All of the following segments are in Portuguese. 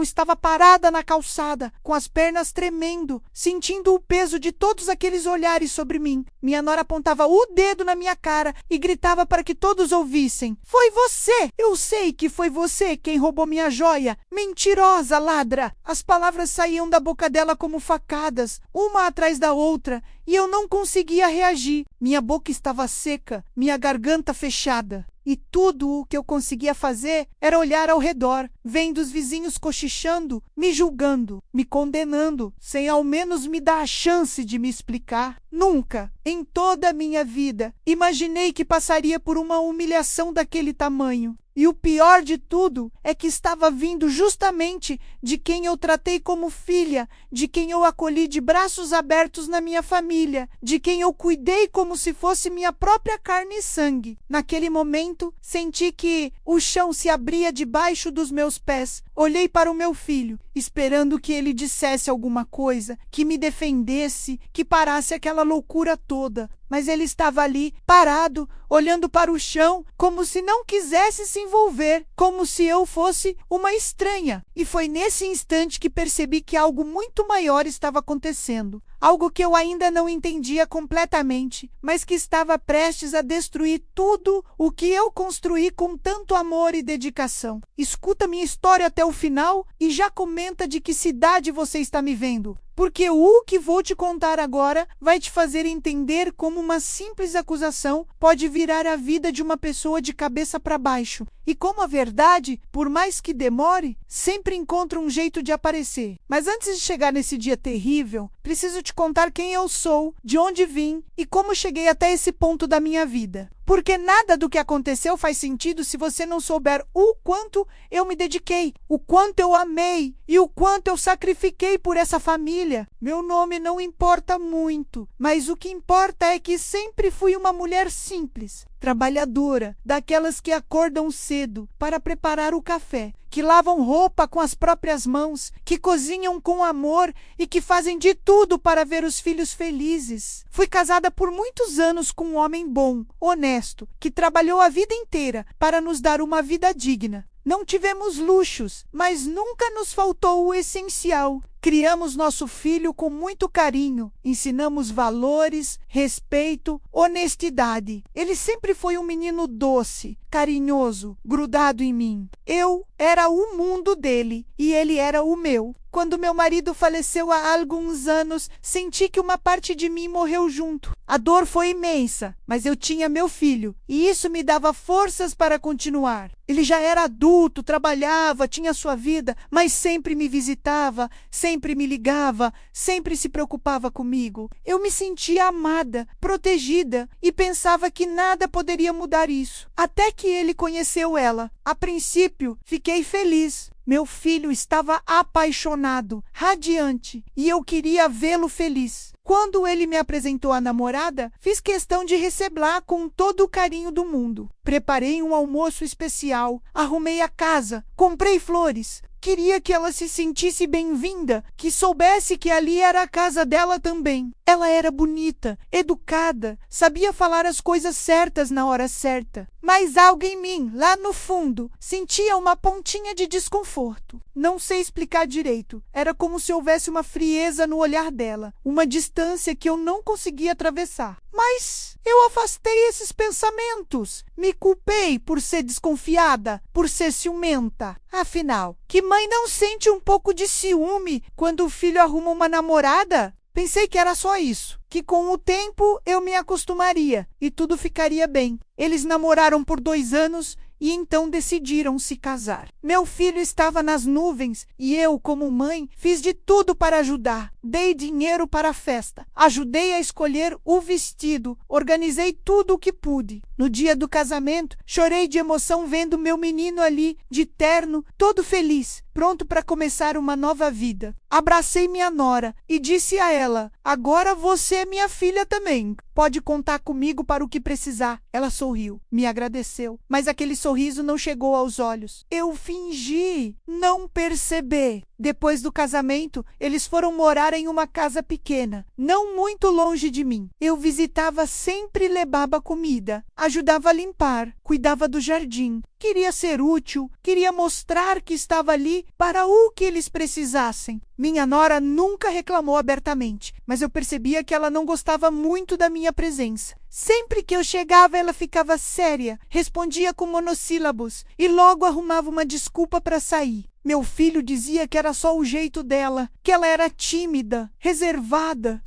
eu estava parada na calçada, com as pernas tremendo, sentindo o peso de todos aqueles olhares sobre mim. Minha nora apontava o dedo na minha cara e gritava para que todos ouvissem. Foi você! Eu sei que foi você quem roubou minha joia! Mentirosa, ladra! As palavras saíam da boca dela como facadas, uma atrás da outra, e eu não conseguia reagir. Minha boca estava seca, minha garganta fechada. E tudo o que eu conseguia fazer era olhar ao redor, vendo os vizinhos cochichando, me julgando, me condenando, sem ao menos me dar a chance de me explicar. Nunca, em toda a minha vida, imaginei que passaria por uma humilhação daquele tamanho. E o pior de tudo é que estava vindo justamente de quem eu tratei como filha, de quem eu acolhi de braços abertos na minha família, de quem eu cuidei como se fosse minha própria carne e sangue. Naquele momento, senti que o chão se abria debaixo dos meus pés. Olhei para o meu filho, esperando que ele dissesse alguma coisa, que me defendesse, que parasse aquela loucura toda. Mas ele estava ali, parado, olhando para o chão, como se não quisesse se envolver, como se eu fosse uma estranha. E foi nesse instante que percebi que algo muito maior estava acontecendo. Algo que eu ainda não entendia completamente, mas que estava prestes a destruir tudo o que eu construí com tanto amor e dedicação. Escuta minha história até o final e já comenta de que cidade você está me vendo. Porque o que vou te contar agora vai te fazer entender como uma simples acusação pode virar a vida de uma pessoa de cabeça para baixo. E como a verdade, por mais que demore, sempre encontra um jeito de aparecer. Mas antes de chegar nesse dia terrível, preciso te contar quem eu sou, de onde vim e como cheguei até esse ponto da minha vida. Porque nada do que aconteceu faz sentido se você não souber o quanto eu me dediquei, o quanto eu amei e o quanto eu sacrifiquei por essa família. Meu nome não importa muito, mas o que importa é que sempre fui uma mulher simples, trabalhadora, daquelas que acordam cedo para preparar o café, que lavam roupa com as próprias mãos, que cozinham com amor e que fazem de tudo para ver os filhos felizes. Fui casada por muitos anos com um homem bom, honesto, que trabalhou a vida inteira para nos dar uma vida digna. Não tivemos luxos, mas nunca nos faltou o essencial. Criamos nosso filho com muito carinho, ensinamos valores, respeito, honestidade. Ele sempre foi um menino doce, carinhoso, grudado em mim. Eu era o mundo dele e ele era o meu. Quando meu marido faleceu há alguns anos, senti que uma parte de mim morreu junto. A dor foi imensa, mas eu tinha meu filho e isso me dava forças para continuar. Ele já era adulto, trabalhava, tinha sua vida, mas sempre me visitava, sempre me ligava, sempre se preocupava comigo. Eu me sentia amada, protegida e pensava que nada poderia mudar isso. Até que ele conheceu ela. A princípio, fiquei feliz. Meu filho estava apaixonado, radiante, e eu queria vê-lo feliz. Quando ele me apresentou a namorada, fiz questão de recebê-la com todo o carinho do mundo. Preparei um almoço especial, arrumei a casa, comprei flores. Queria que ela se sentisse bem-vinda, que soubesse que ali era a casa dela também. Ela era bonita, educada, sabia falar as coisas certas na hora certa. Mas algo em mim, lá no fundo, sentia uma pontinha de desconforto. Não sei explicar direito. Era como se houvesse uma frieza no olhar dela, uma distância que eu não conseguia atravessar. Mas eu afastei esses pensamentos. Me culpei por ser desconfiada, por ser ciumenta. Afinal, que mãe não sente um pouco de ciúme quando o filho arruma uma namorada? Pensei que era só isso, que com o tempo eu me acostumaria e tudo ficaria bem. Eles namoraram por 2 anos e então decidiram se casar. Meu filho estava nas nuvens e eu, como mãe, fiz de tudo para ajudar. Dei dinheiro para a festa, ajudei a escolher o vestido, organizei tudo o que pude. No dia do casamento, chorei de emoção vendo meu menino ali, de terno, todo feliz, pronto para começar uma nova vida. Abracei minha nora e disse a ela: agora você é minha filha também. Pode contar comigo para o que precisar. Ela sorriu, me agradeceu, mas aquele sorriso não chegou aos olhos. Eu fingi não perceber. Depois do casamento, eles foram morar em uma casa pequena, não muito longe de mim. Eu visitava sempre e levava comida, ajudava a limpar, cuidava do jardim. Queria ser útil, queria mostrar que estava ali para o que eles precisassem. Minha nora nunca reclamou abertamente, mas eu percebia que ela não gostava muito da minha presença. Sempre que eu chegava, ela ficava séria, respondia com monossílabos e logo arrumava uma desculpa para sair. Meu filho dizia que era só o jeito dela, que ela era tímida, reservada.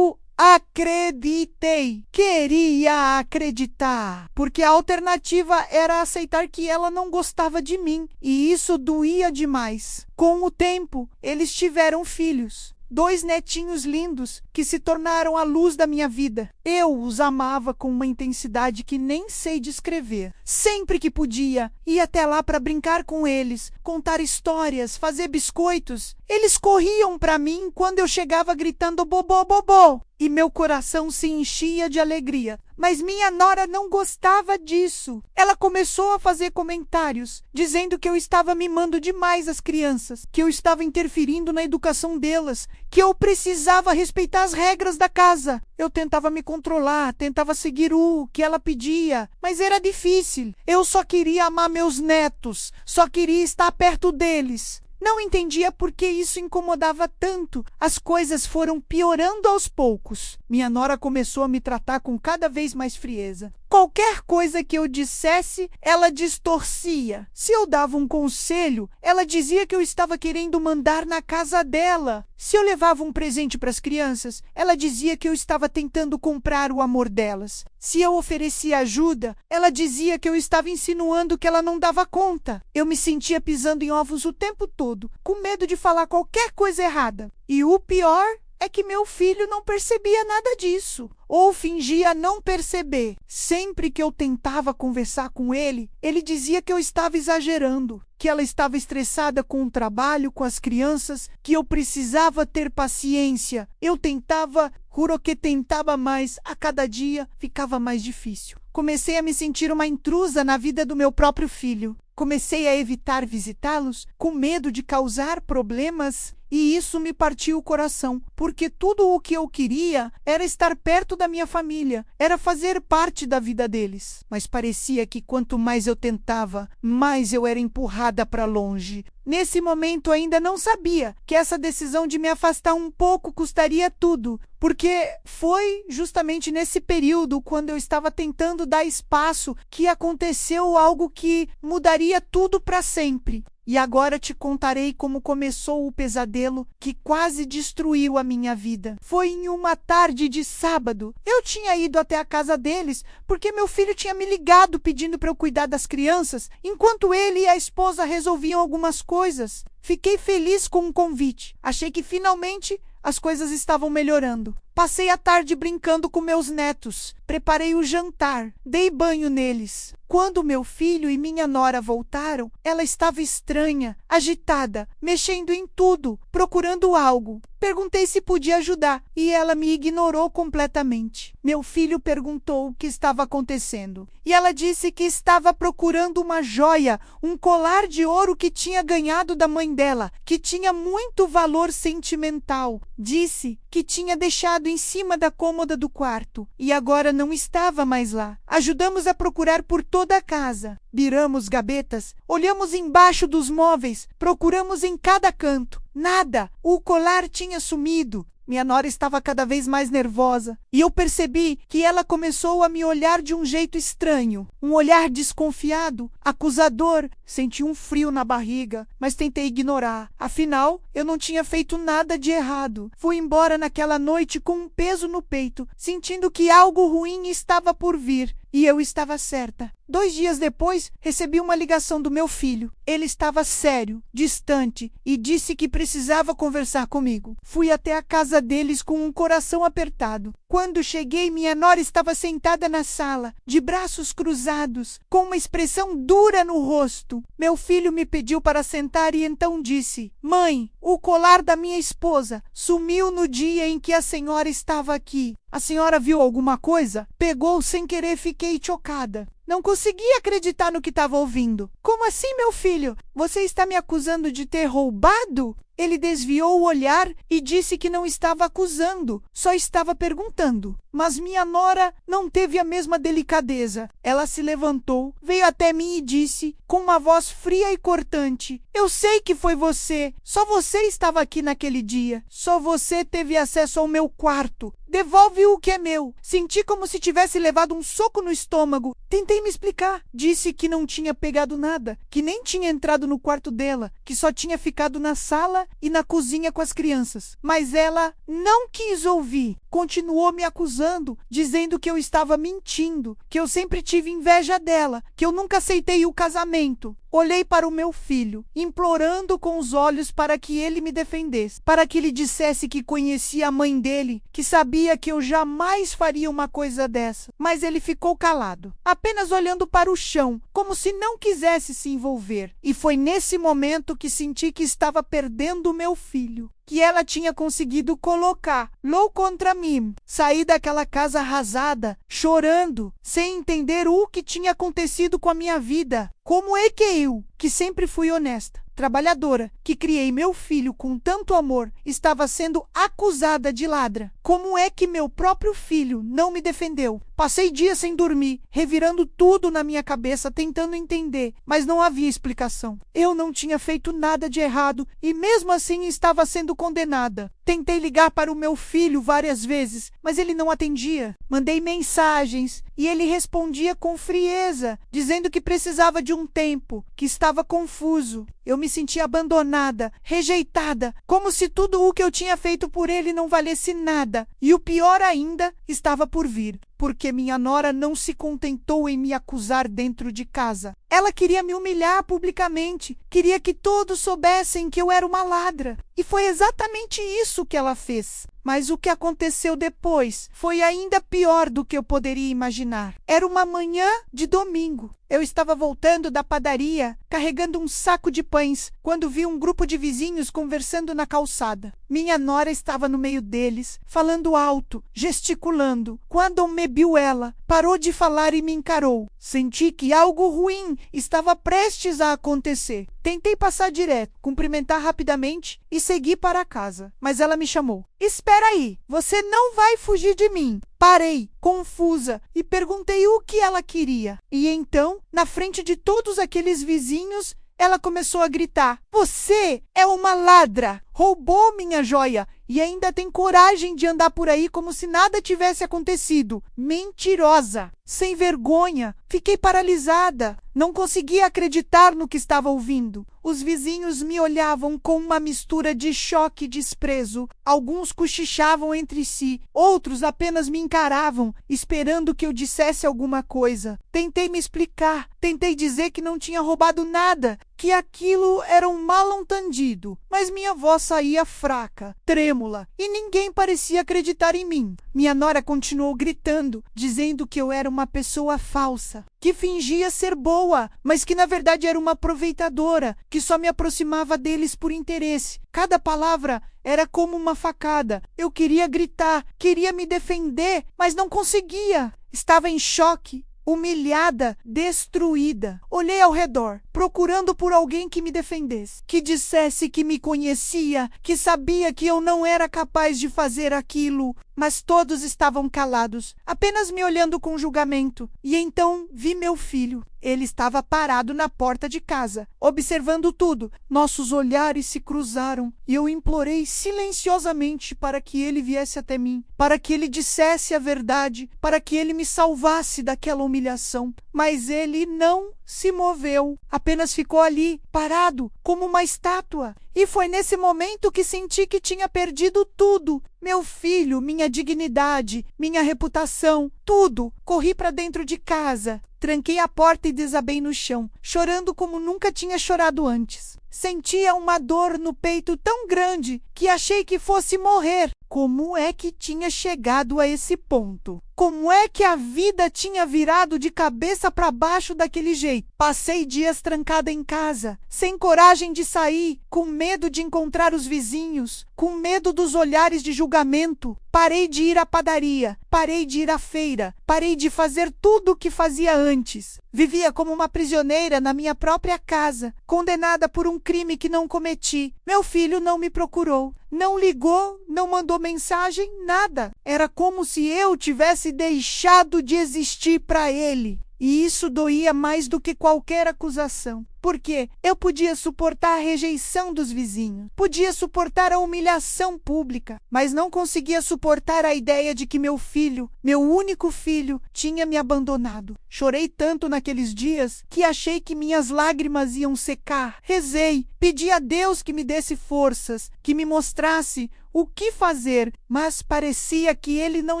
Acreditei. Queria acreditar. Porque a alternativa era aceitar que ela não gostava de mim. E isso doía demais. Com o tempo, eles tiveram filhos. 2 netinhos lindos que se tornaram a luz da minha vida. Eu os amava com uma intensidade que nem sei descrever. Sempre que podia, ia até lá para brincar com eles, contar histórias, fazer biscoitos. Eles corriam para mim quando eu chegava gritando bobô, bobô. E meu coração se enchia de alegria. Mas minha nora não gostava disso. Ela começou a fazer comentários, dizendo que eu estava mimando demais as crianças, que eu estava interferindo na educação delas, que eu precisava respeitar as regras da casa. Eu tentava me controlar, tentava seguir o que ela pedia, mas era difícil. Eu só queria amar meus netos, só queria estar perto deles. Não entendia por que isso incomodava tanto. As coisas foram piorando aos poucos. Minha nora começou a me tratar com cada vez mais frieza. Qualquer coisa que eu dissesse, ela distorcia. Se eu dava um conselho, ela dizia que eu estava querendo mandar na casa dela. Se eu levava um presente para as crianças, ela dizia que eu estava tentando comprar o amor delas. Se eu oferecia ajuda, ela dizia que eu estava insinuando que ela não dava conta. Eu me sentia pisando em ovos o tempo todo, com medo de falar qualquer coisa errada. E o pior é que meu filho não percebia nada disso, ou fingia não perceber. Sempre que eu tentava conversar com ele, ele dizia que eu estava exagerando, que ela estava estressada com o trabalho, com as crianças, que eu precisava ter paciência. Eu tentava, juro que tentava, mas a cada dia ficava mais difícil. Comecei a me sentir uma intrusa na vida do meu próprio filho. Comecei a evitar visitá-los, com medo de causar problemas, e isso me partiu o coração, porque tudo o que eu queria era estar perto da minha família, era fazer parte da vida deles. Mas parecia que quanto mais eu tentava, mais eu era empurrada para longe. Nesse momento ainda não sabia que essa decisão de me afastar um pouco custaria tudo, porque foi justamente nesse período, quando eu estava tentando dar espaço, que aconteceu algo que mudaria tudo para sempre. E agora te contarei como começou o pesadelo que quase destruiu a minha vida. Foi em uma tarde de sábado. Eu tinha ido até a casa deles porque meu filho tinha me ligado pedindo para eu cuidar das crianças, enquanto ele e a esposa resolviam algumas coisas. Fiquei feliz com o convite. Achei que finalmente as coisas estavam melhorando. Passei a tarde brincando com meus netos. Preparei o jantar. Dei banho neles. Quando meu filho e minha nora voltaram, ela estava estranha, agitada, mexendo em tudo, procurando algo. Perguntei se podia ajudar e ela me ignorou completamente. Meu filho perguntou o que estava acontecendo e ela disse que estava procurando uma joia, um colar de ouro que tinha ganhado da mãe dela, que tinha muito valor sentimental. Disse que tinha deixado em cima da cômoda do quarto e agora não estava mais lá. Ajudamos a procurar por toda a casa. Viramos gavetas, olhamos embaixo dos móveis, procuramos em cada canto. Nada! O colar tinha sumido. Minha nora estava cada vez mais nervosa e eu percebi que ela começou a me olhar de um jeito estranho, um olhar desconfiado, acusador. Senti um frio na barriga, mas tentei ignorar. Afinal, eu não tinha feito nada de errado. Fui embora naquela noite com um peso no peito, sentindo que algo ruim estava por vir. E eu estava certa. 2 dias depois, recebi uma ligação do meu filho. Ele estava sério, distante, e disse que precisava conversar comigo. Fui até a casa deles com um coração apertado. Quando cheguei, minha nora estava sentada na sala, de braços cruzados, com uma expressão dura no rosto. Meu filho me pediu para sentar e então disse: "Mãe, o colar da minha esposa sumiu no dia em que a senhora estava aqui. A senhora viu alguma coisa?" Pegou sem querer, fiquei chocada. Não conseguia acreditar no que estava ouvindo. "Como assim, meu filho? Você está me acusando de ter roubado?" Ele desviou o olhar e disse que não estava acusando, só estava perguntando. Mas minha nora não teve a mesma delicadeza. Ela se levantou, veio até mim e disse, com uma voz fria e cortante: eu sei que foi você. Só você estava aqui naquele dia. Só você teve acesso ao meu quarto. Devolve o que é meu. Senti como se tivesse levado um soco no estômago. Tentei me explicar. Disse que não tinha pegado nada, que nem tinha entrado no quarto dela, que só tinha ficado na sala e na cozinha com as crianças. Mas ela não quis ouvir. Continuou me acusando, dizendo que eu estava mentindo, que eu sempre tive inveja dela, que eu nunca aceitei o casamento. Olhei para o meu filho, implorando com os olhos para que ele me defendesse, para que ele dissesse que conhecia a mãe dele, que sabia que eu jamais faria uma coisa dessa. Mas ele ficou calado, apenas olhando para o chão, como se não quisesse se envolver. E foi nesse momento que senti que estava perdendo o meu filho, que ela tinha conseguido colocá-lo contra mim. Saí daquela casa arrasada, chorando, sem entender o que tinha acontecido com a minha vida. Como é que eu, que sempre fui honesta, trabalhadora, que criei meu filho com tanto amor, estava sendo acusada de ladra? Como é que meu próprio filho não me defendeu? Passei dias sem dormir, revirando tudo na minha cabeça, tentando entender, mas não havia explicação. Eu não tinha feito nada de errado e mesmo assim estava sendo condenada. Tentei ligar para o meu filho várias vezes, mas ele não atendia. Mandei mensagens e ele respondia com frieza, dizendo que precisava de um tempo, que estava confuso. Eu me sentia abandonada, rejeitada, como se tudo o que eu tinha feito por ele não valesse nada. E o pior ainda estava por vir, porque minha nora não se contentou em me acusar dentro de casa. Ela queria me humilhar publicamente, queria que todos soubessem que eu era uma ladra. E foi exatamente isso que ela fez. Mas o que aconteceu depois foi ainda pior do que eu poderia imaginar. Era uma manhã de domingo. Eu estava voltando da padaria, carregando um saco de pães, quando vi um grupo de vizinhos conversando na calçada. Minha nora estava no meio deles, falando alto, gesticulando. Quando me viu ela, parou de falar e me encarou. Senti que algo ruim estava prestes a acontecer. Tentei passar direto, cumprimentar rapidamente e seguir para casa. Mas ela me chamou. Espera aí, você não vai fugir de mim. Parei, confusa, e perguntei o que ela queria. E então, na frente de todos aqueles vizinhos, ela começou a gritar: você é uma ladra! Roubou minha joia e ainda tem coragem de andar por aí como se nada tivesse acontecido. Mentirosa! Sem vergonha! Fiquei paralisada. Não conseguia acreditar no que estava ouvindo. Os vizinhos me olhavam com uma mistura de choque e desprezo. Alguns cochichavam entre si, outros apenas me encaravam, esperando que eu dissesse alguma coisa. Tentei me explicar, tentei dizer que não tinha roubado nada, que aquilo era um mal-entendido, mas minha voz saía fraca, trêmula, e ninguém parecia acreditar em mim. Minha nora continuou gritando, dizendo que eu era uma pessoa falsa, que fingia ser boa, mas que na verdade era uma aproveitadora, que só me aproximava deles por interesse. Cada palavra era como uma facada. Eu queria gritar, queria me defender, mas não conseguia. Estava em choque, humilhada, destruída. Olhei ao redor, procurando por alguém que me defendesse, que dissesse que me conhecia, que sabia que eu não era capaz de fazer aquilo. Mas todos estavam calados, apenas me olhando com julgamento. E então vi meu filho. Ele estava parado na porta de casa, observando tudo. Nossos olhares se cruzaram e eu implorei silenciosamente para que ele viesse até mim, para que ele dissesse a verdade, para que ele me salvasse daquela humilhação. Mas ele não se moveu, apenas ficou ali, parado, como uma estátua. E foi nesse momento que senti que tinha perdido tudo. Meu filho, minha dignidade, minha reputação, tudo. Corri para dentro de casa, tranquei a porta e desabei no chão, chorando como nunca tinha chorado antes. Sentia uma dor no peito tão grande que achei que fosse morrer. Como é que tinha chegado a esse ponto? Como é que a vida tinha virado de cabeça para baixo daquele jeito? Passei dias trancada em casa, sem coragem de sair, com medo de encontrar os vizinhos, com medo dos olhares de julgamento. Parei de ir à padaria, parei de ir à feira, parei de fazer tudo o que fazia antes. Vivia como uma prisioneira na minha própria casa, condenada por um crime que não cometi. Meu filho não me procurou, não ligou, não mandou mensagem, nada. Era como se eu tivesse deixado de existir para ele. E isso doía mais do que qualquer acusação. Porque eu podia suportar a rejeição dos vizinhos, podia suportar a humilhação pública, mas não conseguia suportar a ideia de que meu filho, meu único filho, tinha me abandonado. Chorei tanto naqueles dias que achei que minhas lágrimas iam secar. Rezei, pedi a Deus que me desse forças, que me mostrasse o que fazer, mas parecia que ele não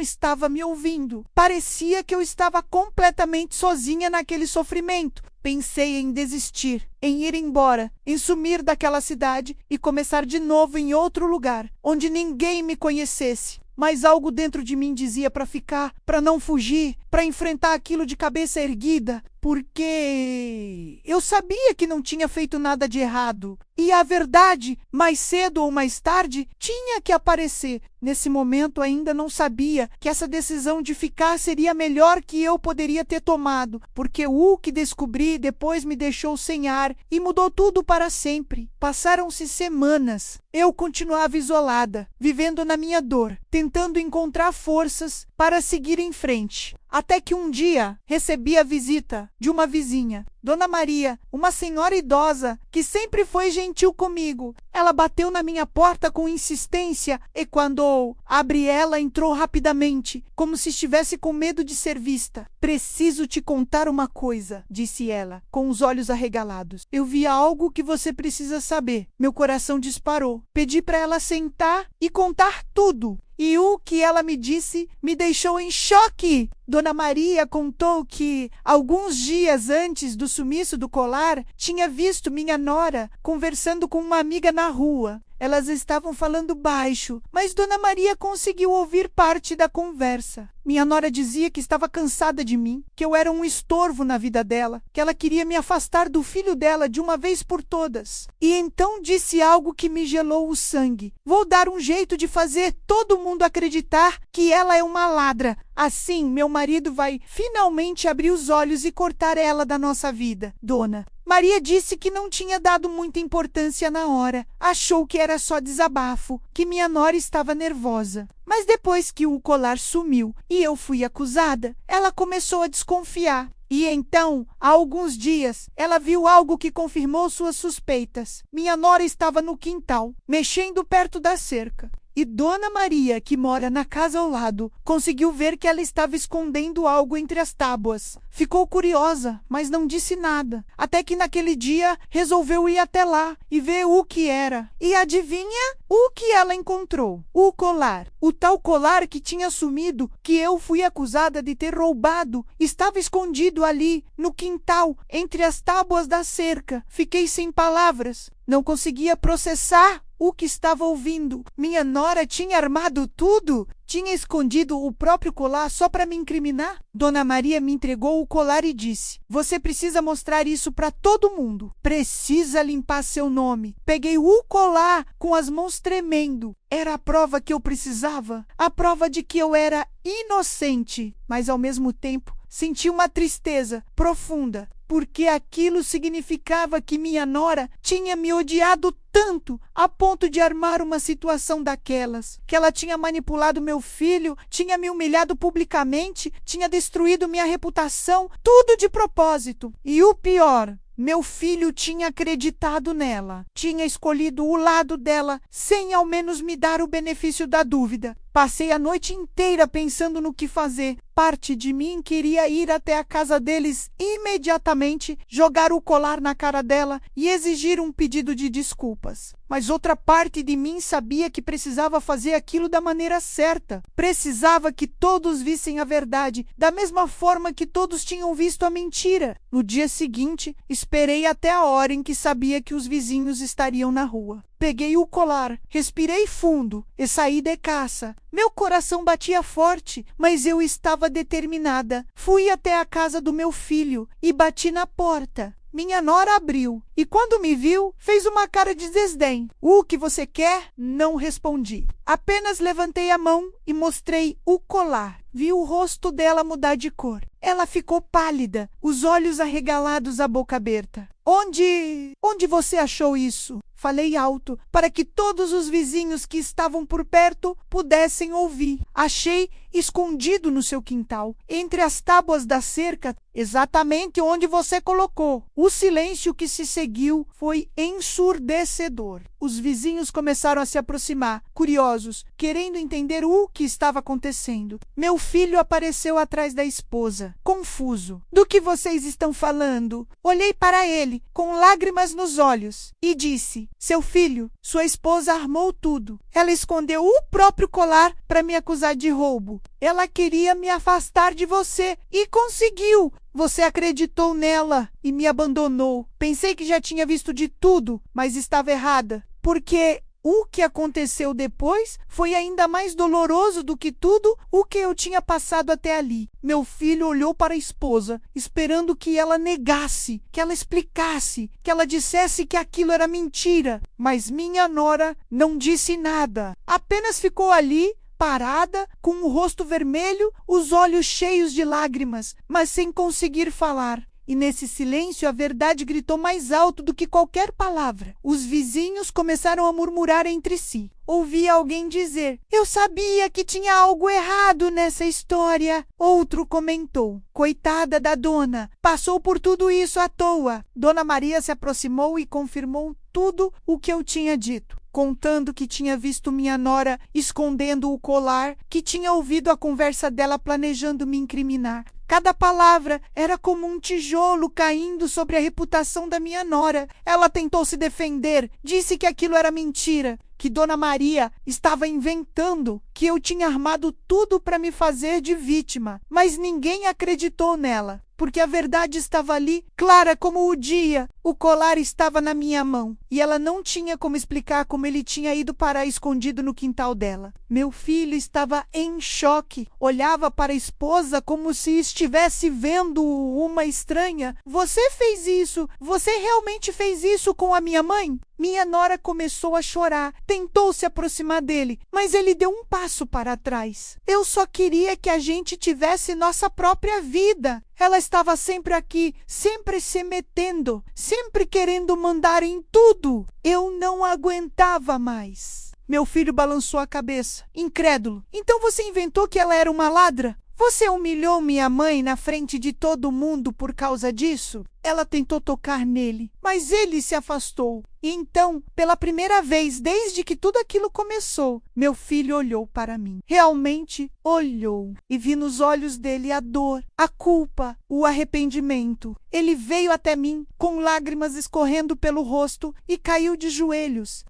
estava me ouvindo. Parecia que eu estava completamente sozinha naquele sofrimento. Pensei em desistir, em ir embora, em sumir daquela cidade e começar de novo em outro lugar, onde ninguém me conhecesse. Mas algo dentro de mim dizia para ficar, para não fugir, para enfrentar aquilo de cabeça erguida, porque eu sabia que não tinha feito nada de errado. E a verdade, mais cedo ou mais tarde, tinha que aparecer. Nesse momento ainda não sabia que essa decisão de ficar seria a melhor que eu poderia ter tomado, porque o que descobri depois me deixou sem ar e mudou tudo para sempre. Passaram-se semanas. Eu continuava isolada, vivendo na minha dor, tentando encontrar forças para seguir em frente. Até que um dia recebi a visita de uma vizinha, Dona Maria, uma senhora idosa que sempre foi gentil comigo. Ela bateu na minha porta com insistência e quando abri ela, entrou rapidamente, como se estivesse com medo de ser vista. Preciso te contar uma coisa, disse ela, com os olhos arregalados. Eu vi algo que você precisa saber. Meu coração disparou. Pedi para ela sentar e contar tudo. E o que ela me disse me deixou em choque. Dona Maria contou que, alguns dias antes do sumiço do colar, tinha visto minha nora conversando com uma amiga na rua. Elas estavam falando baixo, mas Dona Maria conseguiu ouvir parte da conversa. Minha nora dizia que estava cansada de mim, que eu era um estorvo na vida dela, que ela queria me afastar do filho dela de uma vez por todas. E então disse algo que me gelou o sangue. Vou dar um jeito de fazer todo mundo acreditar que ela é uma ladra. Assim, meu marido vai finalmente abrir os olhos e cortar ela da nossa vida, dona. Maria disse que não tinha dado muita importância na hora. Achou que era só desabafo, que minha nora estava nervosa. Mas depois que o colar sumiu e eu fui acusada, ela começou a desconfiar. E então, há alguns dias, ela viu algo que confirmou suas suspeitas. Minha nora estava no quintal, mexendo perto da cerca. E Dona Maria, que mora na casa ao lado, conseguiu ver que ela estava escondendo algo entre as tábuas. Ficou curiosa, mas não disse nada. Até que naquele dia resolveu ir até lá e ver o que era. E adivinha o que ela encontrou? O colar. O tal colar que tinha sumido, que eu fui acusada de ter roubado, estava escondido ali, no quintal, entre as tábuas da cerca. Fiquei sem palavras. Não conseguia processar o que estava ouvindo. Minha nora tinha armado tudo? Tinha escondido o próprio colar só para me incriminar? Dona Maria me entregou o colar e disse: você precisa mostrar isso para todo mundo. Precisa limpar seu nome. Peguei o colar com as mãos tremendo. Era a prova que eu precisava. A prova de que eu era inocente. Mas ao mesmo tempo, senti uma tristeza profunda, porque aquilo significava que minha nora tinha me odiado tanto a ponto de armar uma situação daquelas, que ela tinha manipulado meu filho, tinha me humilhado publicamente, tinha destruído minha reputação, tudo de propósito. E o pior, meu filho tinha acreditado nela, tinha escolhido o lado dela, sem ao menos me dar o benefício da dúvida. Passei a noite inteira pensando no que fazer. Parte de mim queria ir até a casa deles imediatamente, jogar o colar na cara dela e exigir um pedido de desculpas. Mas outra parte de mim sabia que precisava fazer aquilo da maneira certa. Precisava que todos vissem a verdade, da mesma forma que todos tinham visto a mentira. No dia seguinte, esperei até a hora em que sabia que os vizinhos estariam na rua. Peguei o colar, respirei fundo e saí de caça. Meu coração batia forte, mas eu estava determinada. Fui até a casa do meu filho e bati na porta. Minha nora abriu e, quando me viu, fez uma cara de desdém. O que você quer? Não respondi. Apenas levantei a mão e mostrei o colar. Vi o rosto dela mudar de cor. Ela ficou pálida, os olhos arregalados, a boca aberta. Onde você achou isso? Falei alto, para que todos os vizinhos que estavam por perto pudessem ouvir. Achei escondido no seu quintal, entre as tábuas da cerca, exatamente onde você colocou. O silêncio que se seguiu foi ensurdecedor. Os vizinhos começaram a se aproximar, curiosos, querendo entender o que estava acontecendo. Meu filho apareceu atrás da esposa, confuso. Do que vocês estão falando? Olhei para ele, com lágrimas nos olhos, e disse: seu filho, sua esposa armou tudo. Ela escondeu o próprio colar para me acusar de roubo. Ela queria me afastar de você e conseguiu. Você acreditou nela e me abandonou. Pensei que já tinha visto de tudo, mas estava errada, porque o que aconteceu depois foi ainda mais doloroso do que tudo o que eu tinha passado até ali. Meu filho olhou para a esposa, esperando que ela negasse, que ela explicasse, que ela dissesse que aquilo era mentira. Mas minha nora não disse nada. Apenas ficou ali, parada, com o rosto vermelho, os olhos cheios de lágrimas, mas sem conseguir falar. E nesse silêncio a verdade gritou mais alto do que qualquer palavra. Os vizinhos começaram a murmurar entre si. Ouvi alguém dizer: eu sabia que tinha algo errado nessa história. Outro comentou: coitada da dona, passou por tudo isso à toa. Dona Maria se aproximou e confirmou tudo o que eu tinha dito, contando que tinha visto minha nora escondendo o colar, que tinha ouvido a conversa dela planejando me incriminar. Cada palavra era como um tijolo caindo sobre a reputação da minha nora. Ela tentou se defender, disse que aquilo era mentira, que Dona Maria estava inventando, que eu tinha armado tudo para me fazer de vítima. Mas ninguém acreditou nela, porque a verdade estava ali, clara como o dia. O colar estava na minha mão e ela não tinha como explicar como ele tinha ido parar escondido no quintal dela. Meu filho estava em choque, olhava para a esposa como se estivesse vendo uma estranha. Você fez isso? Você realmente fez isso com a minha mãe? Minha nora começou a chorar, tentou se aproximar dele, mas ele deu um passo para trás. Eu só queria que a gente tivesse nossa própria vida. Ela estava sempre aqui, sempre se metendo, sempre querendo mandar em tudo. Eu não aguentava mais. Meu filho balançou a cabeça, incrédulo. Então você inventou que ela era uma ladra? Você humilhou minha mãe na frente de todo mundo por causa disso? Ela tentou tocar nele, mas ele se afastou. E então, pela primeira vez desde que tudo aquilo começou, meu filho olhou para mim. Realmente olhou. E vi nos olhos dele a dor, a culpa, o arrependimento. Ele veio até mim, com lágrimas escorrendo pelo rosto, e caiu de joelhos.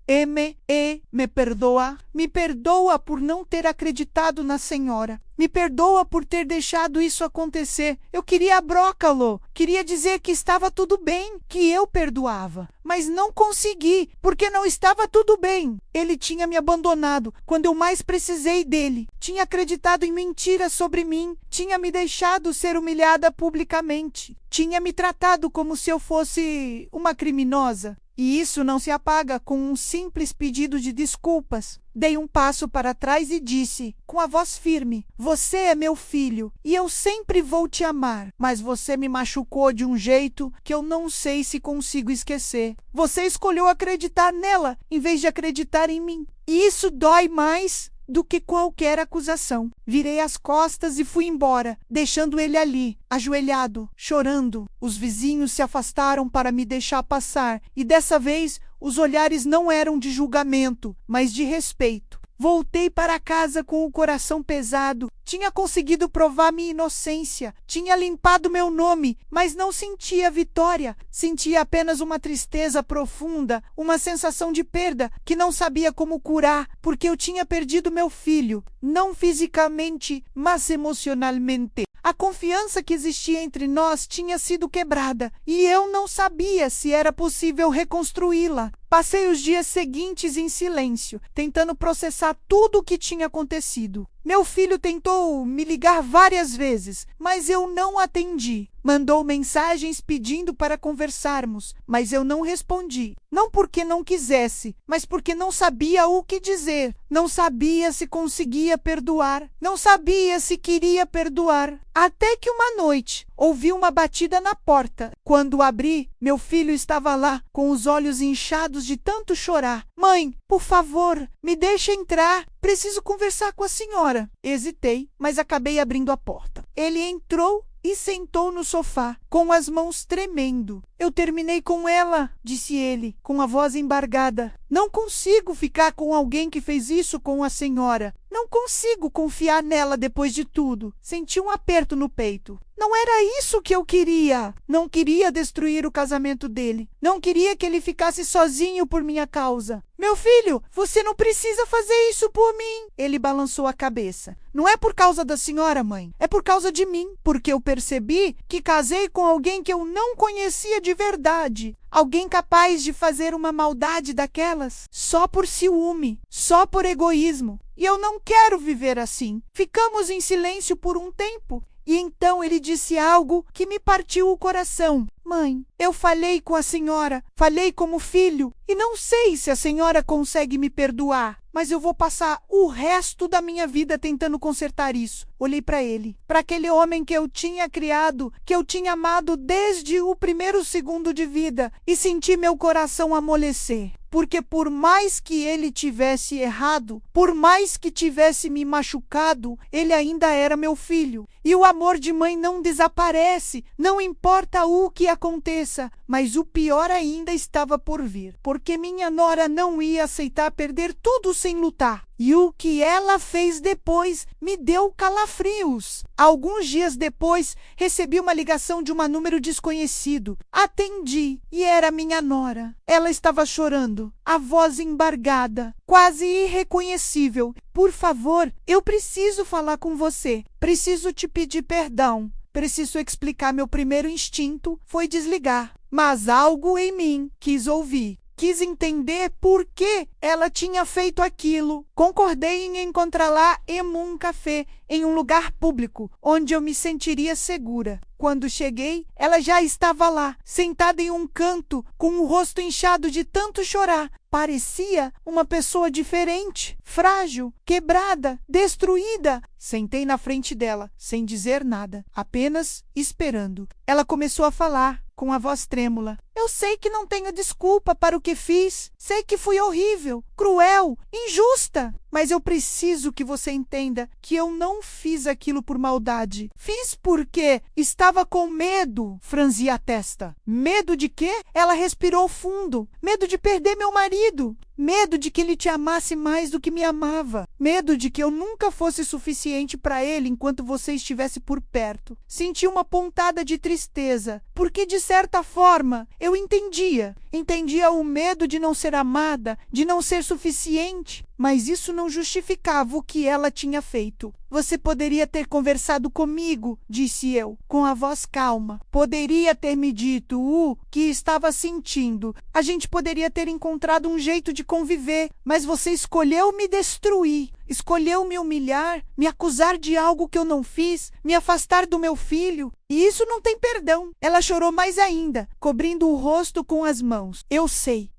Me perdoa? Me perdoa por não ter acreditado na senhora. Me perdoa por ter deixado isso acontecer. Eu queria abrócalo. Queria dizer que estava tudo bem, que eu perdoava. Mas não consegui, porque não estava tudo bem. Ele tinha me abandonado quando eu mais precisei dele. Tinha acreditado em mentiras sobre mim. Tinha me deixado ser humilhada publicamente. Tinha me tratado como se eu fosse uma criminosa. E isso não se apaga com um simples pedido de desculpas. Dei um passo para trás e disse, com a voz firme: você é meu filho e eu sempre vou te amar. Mas você me machucou de um jeito que eu não sei se consigo esquecer. Você escolheu acreditar nela em vez de acreditar em mim. E isso dói mais do que qualquer acusação. Virei as costas e fui embora, deixando ele ali, ajoelhado, chorando. Os vizinhos se afastaram para me deixar passar, e dessa vez os olhares não eram de julgamento, mas de respeito. Voltei para casa com o coração pesado. Tinha conseguido provar minha inocência. Tinha limpado meu nome, mas não sentia vitória. Sentia apenas uma tristeza profunda, uma sensação de perda que não sabia como curar, porque eu tinha perdido meu filho, não fisicamente, mas emocionalmente. A confiança que existia entre nós tinha sido quebrada, e eu não sabia se era possível reconstruí-la. Passei os dias seguintes em silêncio, tentando processar tudo o que tinha acontecido. Meu filho tentou me ligar várias vezes, mas eu não atendi. Mandou mensagens pedindo para conversarmos, mas eu não respondi. Não porque não quisesse, mas porque não sabia o que dizer. Não sabia se conseguia perdoar. Não sabia se queria perdoar. Até que uma noite, ouvi uma batida na porta. Quando abri, meu filho estava lá, com os olhos inchados de tanto chorar. Mãe, por favor, me deixe entrar. Preciso conversar com a senhora. Hesitei, mas acabei abrindo a porta. Ele entrou e sentou no sofá, com as mãos tremendo. Eu terminei com ela, disse ele, com a voz embargada. Não consigo ficar com alguém que fez isso com a senhora. Não consigo confiar nela depois de tudo. Senti um aperto no peito. Não era isso que eu queria. Não queria destruir o casamento dele. Não queria que ele ficasse sozinho por minha causa. Meu filho, você não precisa fazer isso por mim. Ele balançou a cabeça. Não é por causa da senhora, mãe. É por causa de mim. Porque eu percebi que casei com alguém que eu não conhecia de verdade. Alguém capaz de fazer uma maldade daquelas só por ciúme, só por egoísmo. E eu não quero viver assim. Ficamos em silêncio por um tempo. E então ele disse algo que me partiu o coração. Mãe, eu falei com a senhora, falei como filho, e não sei se a senhora consegue me perdoar, mas eu vou passar o resto da minha vida tentando consertar isso. Olhei para ele, para aquele homem que eu tinha criado, que eu tinha amado desde o primeiro segundo de vida, e senti meu coração amolecer. Porque por mais que ele tivesse errado, por mais que tivesse me machucado, ele ainda era meu filho. E o amor de mãe não desaparece, não importa o que aconteça, mas o pior ainda estava por vir, porque minha nora não ia aceitar perder tudo sem lutar. E o que ela fez depois me deu calafrios. Alguns dias depois, recebi uma ligação de um número desconhecido. Atendi e era minha nora. Ela estava chorando, a voz embargada, quase irreconhecível. Por favor, eu preciso falar com você. Preciso te pedir perdão. Preciso explicar. Meu primeiro instinto foi desligar. Mas algo em mim quis ouvir. Quis entender por que ela tinha feito aquilo. Concordei em encontrá-la em um café, em um lugar público, onde eu me sentiria segura. Quando cheguei, ela já estava lá, sentada em um canto, com o rosto inchado de tanto chorar. Parecia uma pessoa diferente, frágil, quebrada, destruída. Sentei na frente dela, sem dizer nada, apenas esperando. Ela começou a falar, com a voz trêmula. Eu sei que não tenho desculpa para o que fiz. Sei que fui horrível, cruel, injusta. Mas eu preciso que você entenda que eu não fiz aquilo por maldade. Fiz porque estava com medo. Franzi a testa. Medo de quê? Ela respirou fundo. Medo de perder meu marido. Medo de que ele te amasse mais do que me amava. Medo de que eu nunca fosse suficiente para ele enquanto você estivesse por perto. Senti uma pontada de tristeza, porque de certa forma eu entendia. Entendia o medo de não ser amada, de não ser suficiente. Mas isso não justificava o que ela tinha feito. Você poderia ter conversado comigo, disse eu, com a voz calma. Poderia ter me dito o que estava sentindo. A gente poderia ter encontrado um jeito de conviver, mas você escolheu me destruir. Escolheu me humilhar, me acusar de algo que eu não fiz, me afastar do meu filho. E isso não tem perdão. Ela chorou mais ainda, cobrindo o rosto com as mãos. Eu sei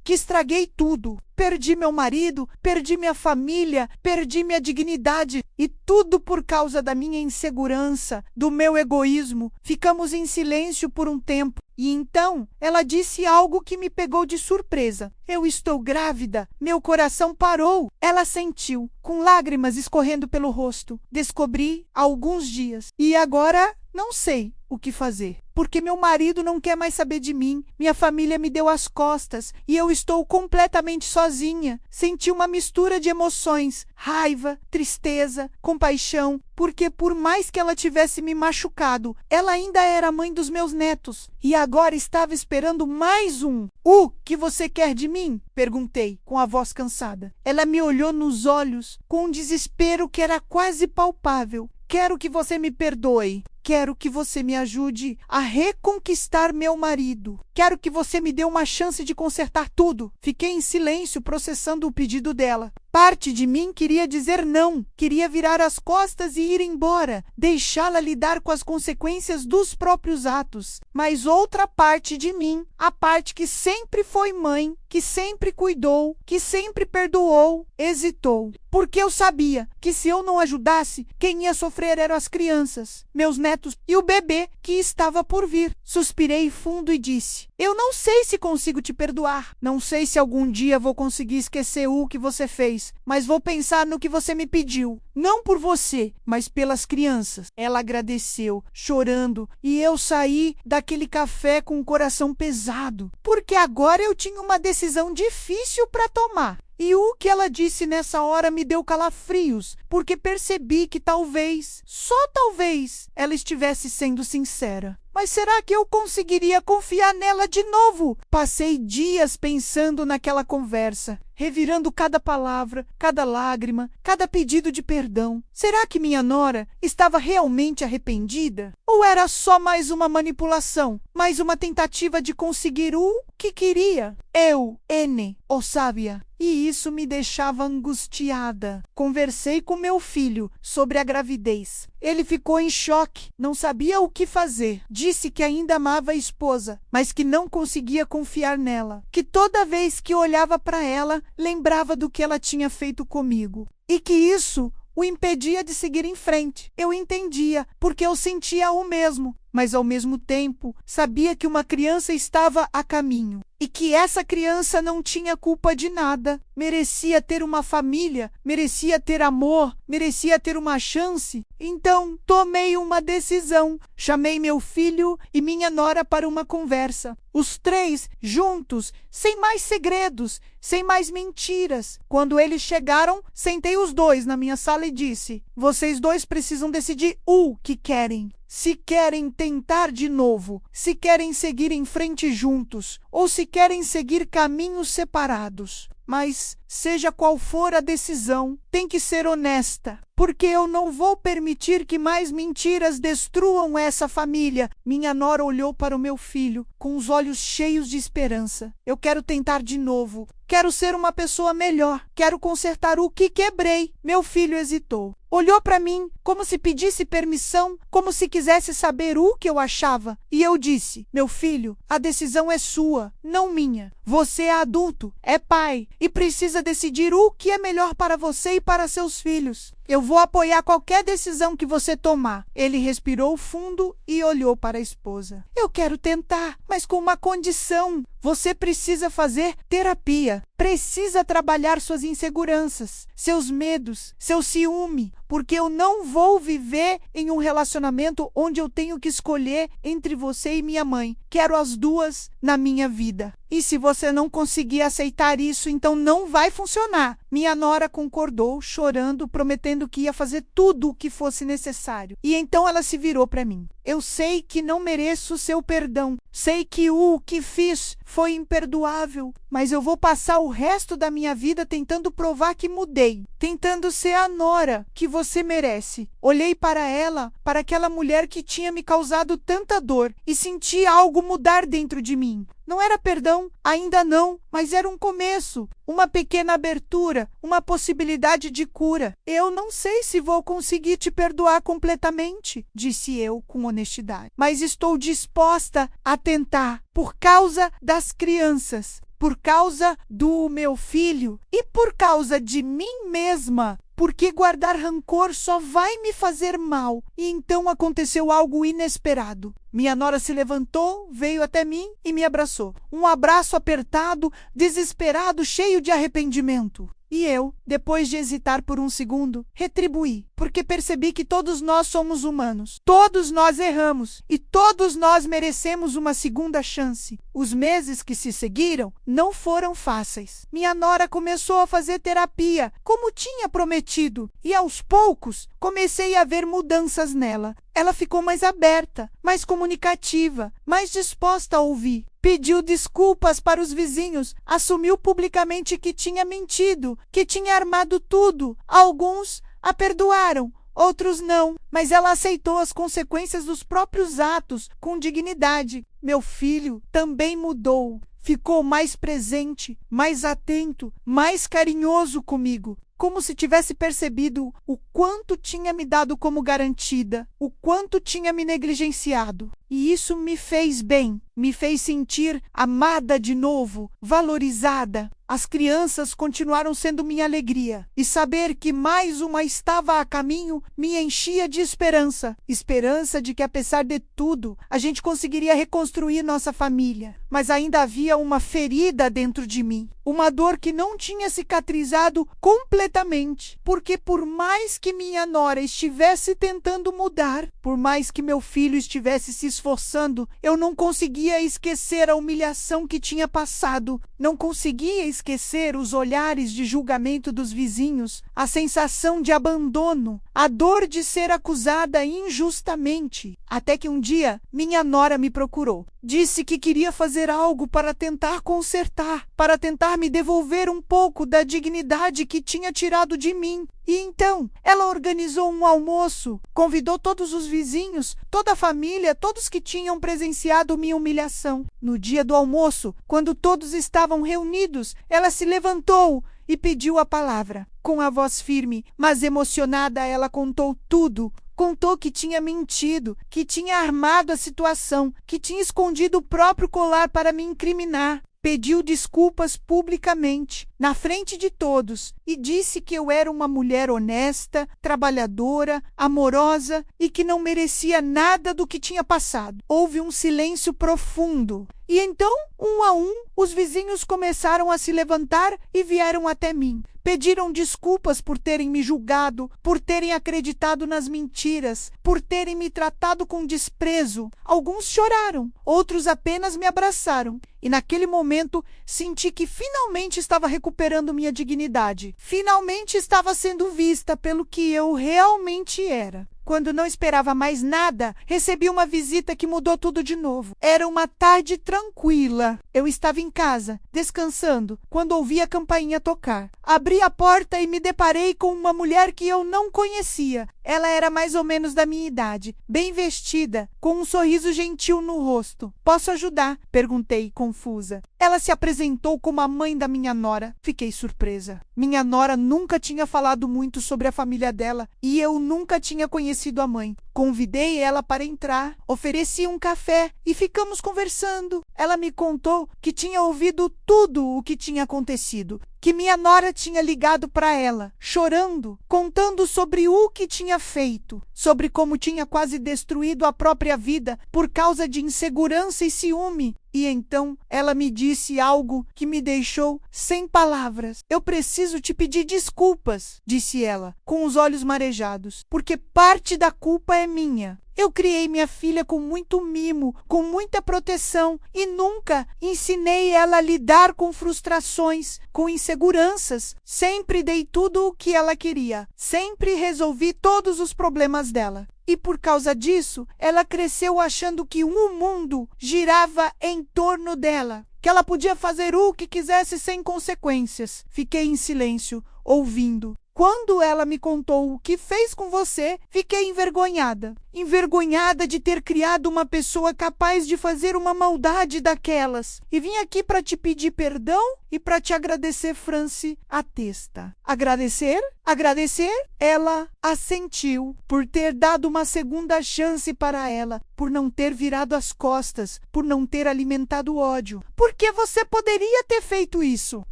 que estraguei tudo. Perdi meu marido, perdi minha família, perdi minha dignidade. E tudo por causa da minha insegurança, do meu egoísmo. Ficamos em silêncio por um tempo. E então ela disse algo que me pegou de surpresa. Eu estou grávida. Meu coração parou. Ela sentiu, com lágrimas escorrendo pelo rosto. Descobri há alguns dias. E agora não sei o que fazer. Porque meu marido não quer mais saber de mim. Minha família me deu as costas e eu estou completamente sozinha. Senti uma mistura de emoções, raiva, tristeza, compaixão, porque por mais que ela tivesse me machucado, ela ainda era a mãe dos meus netos e agora estava esperando mais um. O que você quer de mim? Perguntei, com a voz cansada. Ela me olhou nos olhos com um desespero que era quase palpável. Quero que você me perdoe. Quero que você me ajude a reconquistar meu marido. quero que você me dê uma chance de consertar tudo. Fiquei em silêncio, processando o pedido dela. Parte de mim queria dizer não, queria virar as costas e ir embora, deixá-la lidar com as consequências dos próprios atos. Mas outra parte de mim, a parte que sempre foi mãe, que sempre cuidou, que sempre perdoou, hesitou. Porque eu sabia que se eu não ajudasse, quem ia sofrer eram as crianças, meus netos e o bebê que estava por vir. Suspirei fundo e disse: eu não sei se consigo te perdoar. Não sei se algum dia vou conseguir esquecer o que você fez, mas vou pensar no que você me pediu. Não por você, mas pelas crianças. Ela agradeceu, chorando, e eu saí daquele café com o coração pesado, porque agora eu tinha uma decisão difícil para tomar. E o que ela disse nessa hora me deu calafrios, porque percebi que talvez, só talvez, ela estivesse sendo sincera. Mas será que eu conseguiria confiar nela de novo? Passei dias pensando naquela conversa, revirando cada palavra, cada lágrima, cada pedido de perdão. Será que minha nora estava realmente arrependida? Ou era só mais uma manipulação, mais uma tentativa de conseguir o que queria? Eu, N, Ossávia. E isso me deixava angustiada. Conversei com meu filho sobre a gravidez. Ele ficou em choque, não sabia o que fazer. Disse que ainda amava a esposa, mas que não conseguia confiar nela. Que toda vez que olhava para ela, lembrava do que ela tinha feito comigo. E que isso o impedia de seguir em frente. Eu entendia, porque eu sentia o mesmo. Mas, ao mesmo tempo, sabia que uma criança estava a caminho. E que essa criança não tinha culpa de nada. Merecia ter uma família, merecia ter amor, merecia ter uma chance. Então, tomei uma decisão. Chamei meu filho e minha nora para uma conversa. Os três, juntos, sem mais segredos, sem mais mentiras. Quando eles chegaram, sentei os dois na minha sala e disse: vocês dois precisam decidir o que querem. Se querem tentar de novo, se querem seguir em frente juntos, ou se querem seguir caminhos separados. Mas, seja qual for a decisão, tem que ser honesta, porque eu não vou permitir que mais mentiras destruam essa família. Minha nora olhou para o meu filho com os olhos cheios de esperança. Eu quero tentar de novo. Quero ser uma pessoa melhor. Quero consertar o que quebrei. Meu filho hesitou. Olhou para mim como se pedisse permissão, como se quisesse saber o que eu achava. E eu disse: meu filho, a decisão é sua, não minha. Você é adulto, é pai e precisa decidir o que é melhor para você e para seus filhos. Eu vou apoiar qualquer decisão que você tomar. Ele respirou fundo e olhou para a esposa. Eu quero tentar, mas com uma condição. Você precisa fazer terapia. Precisa trabalhar suas inseguranças, seus medos, seu ciúme, porque eu não vou viver em um relacionamento onde eu tenho que escolher entre você e minha mãe. Quero as duas na minha vida. E se você não conseguir aceitar isso, então não vai funcionar. Minha nora concordou, chorando, prometendo que ia fazer tudo o que fosse necessário. E então ela se virou para mim. Eu sei que não mereço seu perdão. Sei que o que fiz foi imperdoável, mas eu vou passar o resto da minha vida tentando provar que mudei, tentando ser a nora que você merece. Olhei para ela, para aquela mulher que tinha me causado tanta dor, e senti algo mudar dentro de mim. Não era perdão, ainda não, mas era um começo, uma pequena abertura, uma possibilidade de cura. Eu não sei se vou conseguir te perdoar completamente, disse eu com honestidade, mas estou disposta a tentar, por causa das crianças, por causa do meu filho e por causa de mim mesma. Porque guardar rancor só vai me fazer mal. E então aconteceu algo inesperado. Minha nora se levantou, veio até mim e me abraçou. Um abraço apertado, desesperado, cheio de arrependimento. E eu, depois de hesitar por um segundo, retribuí, porque percebi que todos nós somos humanos. Todos nós erramos e todos nós merecemos uma segunda chance. Os meses que se seguiram não foram fáceis. Minha nora começou a fazer terapia, como tinha prometido, e aos poucos comecei a ver mudanças nela. Ela ficou mais aberta, mais comunicativa, mais disposta a ouvir. Pediu desculpas para os vizinhos, assumiu publicamente que tinha mentido, que tinha armado tudo. Alguns a perdoaram, outros não, mas ela aceitou as consequências dos próprios atos com dignidade. Meu filho também mudou. Ficou mais presente, mais atento, mais carinhoso comigo, como se tivesse percebido o quanto tinha me dado como garantida, o quanto tinha me negligenciado. E isso me fez bem, me fez sentir amada de novo, valorizada. As crianças continuaram sendo minha alegria, e saber que mais uma estava a caminho me enchia de esperança. Esperança de que, apesar de tudo, a gente conseguiria reconstruir nossa família. Mas ainda havia uma ferida dentro de mim, uma dor que não tinha cicatrizado completamente, porque por mais que minha nora estivesse tentando mudar, por mais que meu filho estivesse se esforçando, eu não conseguia esquecer a humilhação que tinha passado, não conseguia esquecer os olhares de julgamento dos vizinhos, a sensação de abandono, a dor de ser acusada injustamente. Até que um dia, minha nora me procurou. Disse que queria fazer algo para tentar consertar, para tentar me devolver um pouco da dignidade que tinha tirado de mim. E então, ela organizou um almoço, convidou todos os vizinhos, toda a família, todos que tinham presenciado minha humilhação. No dia do almoço, quando todos estavam reunidos, ela se levantou e pediu a palavra. Com a voz firme, mas emocionada, ela contou tudo. Contou que tinha mentido, que tinha armado a situação, que tinha escondido o próprio colar para me incriminar. Pediu desculpas publicamente, na frente de todos, e disse que eu era uma mulher honesta, trabalhadora, amorosa e que não merecia nada do que tinha passado. Houve um silêncio profundo. E então, um a um, os vizinhos começaram a se levantar e vieram até mim. Pediram desculpas por terem me julgado, por terem acreditado nas mentiras, por terem me tratado com desprezo. Alguns choraram, outros apenas me abraçaram. E naquele momento senti que finalmente estava recuperando minha dignidade. Finalmente estava sendo vista pelo que eu realmente era. Quando não esperava mais nada, recebi uma visita que mudou tudo de novo. Era uma tarde tranquila. Eu estava em casa, descansando, quando ouvi a campainha tocar. Abri a porta e me deparei com uma mulher que eu não conhecia. Ela era mais ou menos da minha idade, bem vestida, com um sorriso gentil no rosto. "Posso ajudar?" perguntei, confusa. Ela se apresentou como a mãe da minha nora. Fiquei surpresa. Minha nora nunca tinha falado muito sobre a família dela e eu nunca tinha conhecido a mãe. Convidei ela para entrar, ofereci um café e ficamos conversando. Ela me contou que tinha ouvido tudo o que tinha acontecido, que minha nora tinha ligado para ela, chorando, contando sobre o que tinha feito, sobre como tinha quase destruído a própria vida por causa de insegurança e ciúme. E então ela me disse algo que me deixou sem palavras. "Eu preciso te pedir desculpas", disse ela, com os olhos marejados, "porque parte da culpa é minha. Eu criei minha filha com muito mimo, com muita proteção e nunca ensinei ela a lidar com frustrações, com inseguranças. Sempre dei tudo o que ela queria. Sempre resolvi todos os problemas dela. E por causa disso, ela cresceu achando que o mundo girava em torno dela, que ela podia fazer o que quisesse sem consequências." Fiquei em silêncio, ouvindo. "Quando ela me contou o que fez com você, fiquei envergonhada. Envergonhada de ter criado uma pessoa capaz de fazer uma maldade daquelas. E vim aqui para te pedir perdão e para te agradecer, Franci, a testa." "Agradecer? Agradecer?" Ela assentiu, por ter dado uma segunda chance para ela, por não ter virado as costas, por não ter alimentado ódio. "Porque você poderia ter feito isso.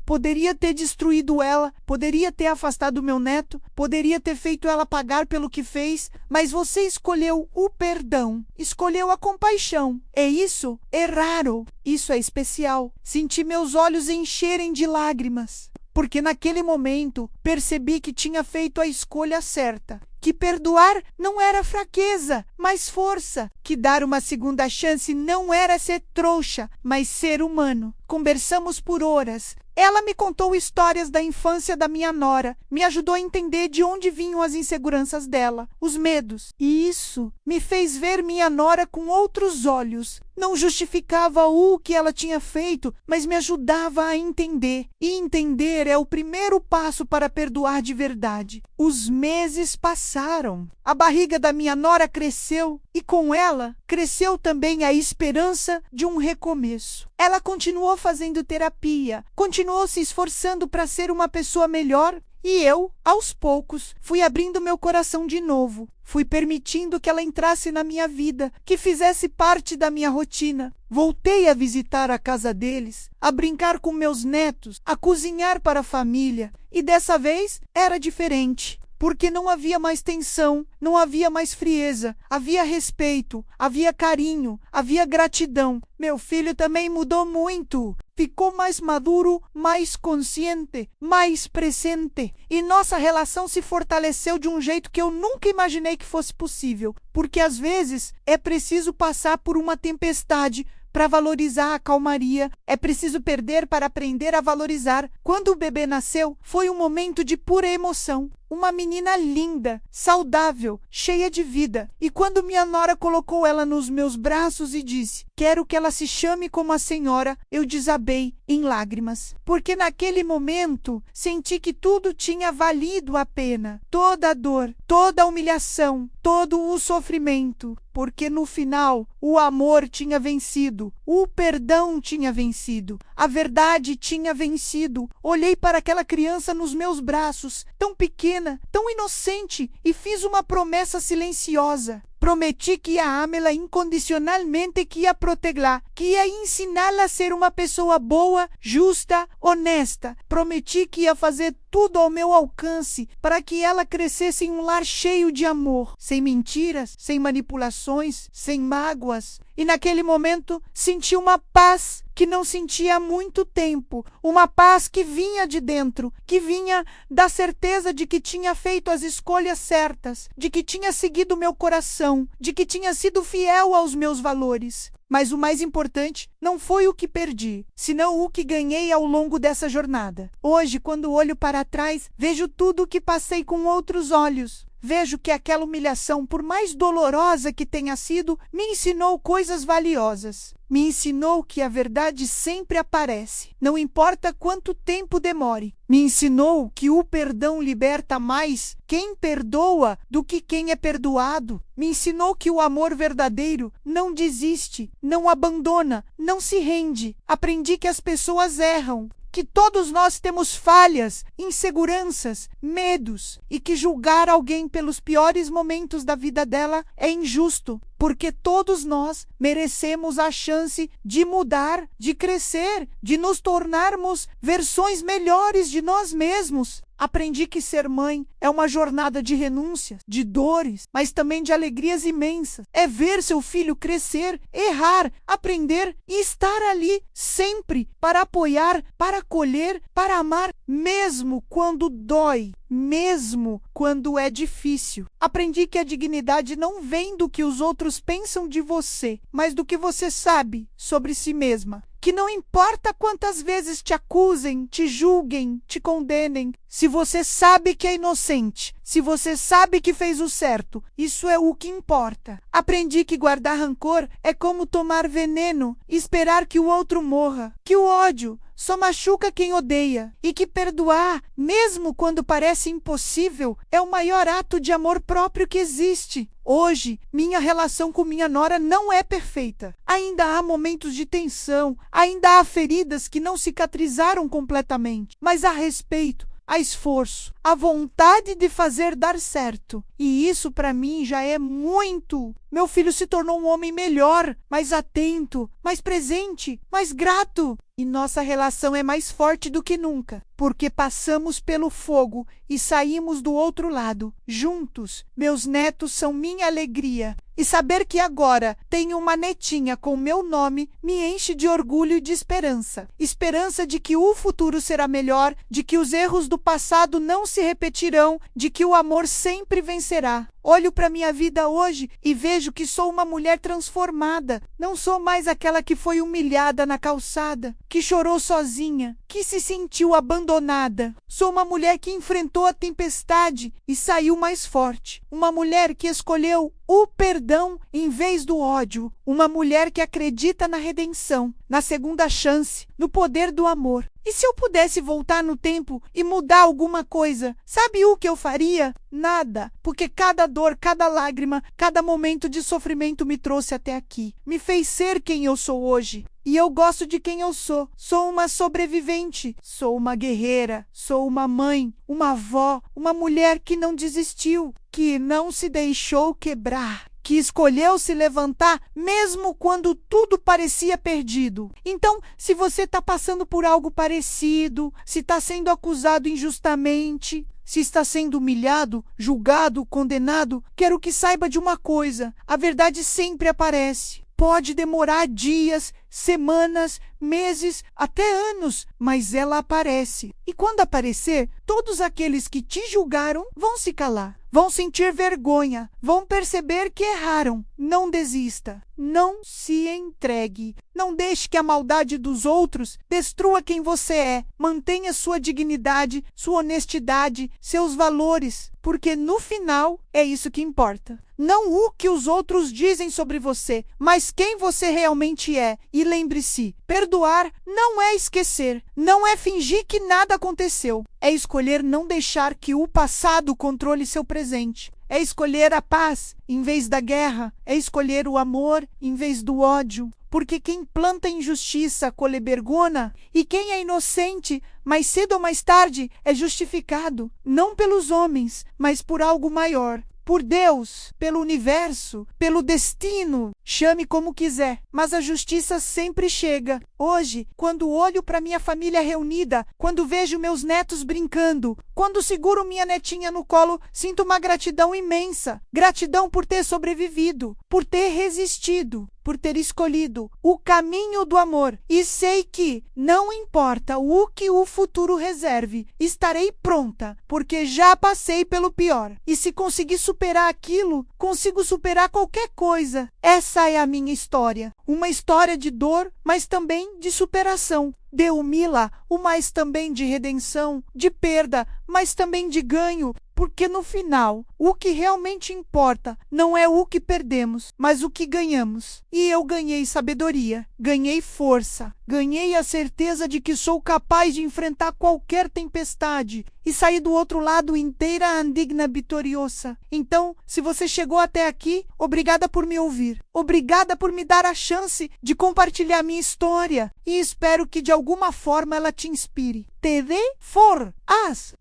Poderia ter destruído ela, poderia ter afastado meu neto, poderia ter feito ela pagar pelo que fez, mas você escolheu o perdão, escolheu a compaixão. E isso é raro, isso é especial." Senti meus olhos encherem de lágrimas, porque naquele momento percebi que tinha feito a escolha certa, que perdoar não era fraqueza, mas força, que dar uma segunda chance não era ser trouxa, mas ser humano. Conversamos por horas. Ela me contou histórias da infância da minha nora, me ajudou a entender de onde vinham as inseguranças dela, os medos. E isso me fez ver minha nora com outros olhos, Não justificava o que ela tinha feito, mas me ajudava a entender. E entender é o primeiro passo para perdoar de verdade. Os meses passaram. A barriga da minha nora cresceu e com ela cresceu também a esperança de um recomeço. Ela continuou fazendo terapia, continuou se esforçando para ser uma pessoa melhor. E eu, aos poucos, fui abrindo meu coração de novo. Fui permitindo que ela entrasse na minha vida, que fizesse parte da minha rotina. Voltei a visitar a casa deles, a brincar com meus netos, a cozinhar para a família. E dessa vez era diferente. Porque não havia mais tensão, não havia mais frieza, havia respeito, havia carinho, havia gratidão. Meu filho também mudou muito. Ficou mais maduro, mais consciente, mais presente. E nossa relação se fortaleceu de um jeito que eu nunca imaginei que fosse possível. Porque às vezes é preciso passar por uma tempestade para valorizar a calmaria. É preciso perder para aprender a valorizar. Quando o bebê nasceu, foi um momento de pura emoção. Uma menina linda, saudável, cheia de vida. E quando minha nora colocou ela nos meus braços e disse: "Quero que ela se chame como a senhora", eu desabei em lágrimas. Porque naquele momento senti que tudo tinha valido a pena. Toda a dor, toda a humilhação, todo o sofrimento. Porque no final o amor tinha vencido, o perdão tinha vencido, a verdade tinha vencido. Olhei para aquela criança nos meus braços, tão pequena, tão inocente, e fiz uma promessa silenciosa. Prometi que ia amá-la incondicionalmente, que ia protegê-la, que ia ensiná-la a ser uma pessoa boa, justa, honesta. Prometi que ia fazer tudo ao meu alcance para que ela crescesse em um lar cheio de amor, sem mentiras, sem manipulações, sem mágoas. E naquele momento senti uma paz que não sentia há muito tempo, uma paz que vinha de dentro, que vinha da certeza de que tinha feito as escolhas certas, de que tinha seguido o meu coração, de que tinha sido fiel aos meus valores. Mas o mais importante não foi o que perdi, senão o que ganhei ao longo dessa jornada. Hoje, quando olho para trás, vejo tudo o que passei com outros olhos. Vejo que aquela humilhação, por mais dolorosa que tenha sido, me ensinou coisas valiosas. Me ensinou que a verdade sempre aparece, não importa quanto tempo demore. Me ensinou que o perdão liberta mais quem perdoa do que quem é perdoado. Me ensinou que o amor verdadeiro não desiste, não abandona, não se rende. Aprendi que as pessoas erram, que todos nós temos falhas, inseguranças, medos, e que julgar alguém pelos piores momentos da vida dela é injusto, porque todos nós merecemos a chance de mudar, de crescer, de nos tornarmos versões melhores de nós mesmos. Aprendi que ser mãe é uma jornada de renúncias, de dores, mas também de alegrias imensas. É ver seu filho crescer, errar, aprender e estar ali sempre para apoiar, para acolher, para amar, mesmo quando dói, mesmo quando é difícil. Aprendi que a dignidade não vem do que os outros pensam de você, mas do que você sabe sobre si mesma. Que não importa quantas vezes te acusem, te julguem, te condenem, se você sabe que é inocente, se você sabe que fez o certo, isso é o que importa. Aprendi que guardar rancor é como tomar veneno e esperar que o outro morra, que o ódio só machuca quem odeia, e que perdoar, mesmo quando parece impossível, é o maior ato de amor próprio que existe. Hoje, minha relação com minha nora não é perfeita. Ainda há momentos de tensão, ainda há feridas que não cicatrizaram completamente, mas há respeito, há esforço, há vontade de fazer dar certo. E isso para mim já é muito. Meu filho se tornou um homem melhor, mais atento, mais presente, mais grato. E nossa relação é mais forte do que nunca, porque passamos pelo fogo e saímos do outro lado, juntos. Meus netos são minha alegria. E saber que agora tenho uma netinha com meu nome me enche de orgulho e de esperança. Esperança de que o futuro será melhor, de que os erros do passado não se repetirão, de que o amor sempre vencerá. Olho para minha vida hoje e vejo que sou uma mulher transformada. Não sou mais aquela que foi humilhada na calçada, que chorou sozinha, que se sentiu abandonada. Sou uma mulher que enfrentou a tempestade e saiu mais forte. Uma mulher que escolheu o perdão em vez do ódio. Uma mulher que acredita na redenção, na segunda chance, no poder do amor. E se eu pudesse voltar no tempo e mudar alguma coisa, sabe o que eu faria? Nada, porque cada dor, cada lágrima, cada momento de sofrimento me trouxe até aqui. Me fez ser quem eu sou hoje. E eu gosto de quem eu sou. Sou uma sobrevivente, sou uma guerreira, sou uma mãe, uma avó, uma mulher que não desistiu, que não se deixou quebrar, que escolheu se levantar mesmo quando tudo parecia perdido. Então, se você está passando por algo parecido, se está sendo acusado injustamente, se está sendo humilhado, julgado, condenado, quero que saiba de uma coisa: a verdade sempre aparece. Pode demorar dias, semanas, meses, até anos, mas ela aparece. E quando aparecer, todos aqueles que te julgaram vão se calar, vão sentir vergonha, vão perceber que erraram. Não desista, não se entregue, não deixe que a maldade dos outros destrua quem você é. Mantenha sua dignidade, sua honestidade, seus valores, porque no final é isso que importa. Não o que os outros dizem sobre você, mas quem você realmente é. E lembre-se, perdoar não é esquecer, não é fingir que nada aconteceu. É escolher não deixar que o passado controle seu presente. É escolher a paz em vez da guerra. É escolher o amor em vez do ódio. Porque quem planta injustiça colhe vergonha, e quem é inocente, mais cedo ou mais tarde, é justificado, não pelos homens, mas por algo maior. Por Deus, pelo universo, pelo destino, chame como quiser, mas a justiça sempre chega. Hoje, quando olho para minha família reunida, quando vejo meus netos brincando, quando seguro minha netinha no colo, sinto uma gratidão imensa. Gratidão por ter sobrevivido, por ter resistido, por ter escolhido o caminho do amor. E sei que, não importa o que o futuro reserve, estarei pronta, porque já passei pelo pior. E se conseguir superar aquilo, consigo superar qualquer coisa. Essa é a minha história. Uma história de dor, mas também de superação. De humilha, mas também de redenção, de perda, mas também de ganho. Porque no final, o que realmente importa não é o que perdemos, mas o que ganhamos. E eu ganhei sabedoria, ganhei força, ganhei a certeza de que sou capaz de enfrentar qualquer tempestade e sair do outro lado inteira indigna vitoriosa. Então, se você chegou até aqui, obrigada por me ouvir. Obrigada por me dar a chance de compartilhar minha história. E espero que de alguma forma ela te inspire. Te dê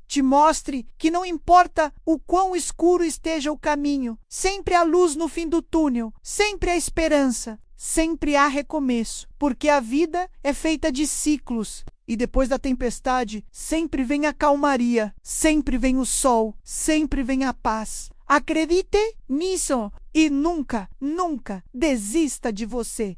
te mostre que não importa o quão escuro esteja o caminho, sempre há luz no fim do túnel, sempre há esperança, sempre há recomeço, porque a vida é feita de ciclos. E depois da tempestade, sempre vem a calmaria, sempre vem o sol, sempre vem a paz. Acredite nisso e nunca, nunca desista de você.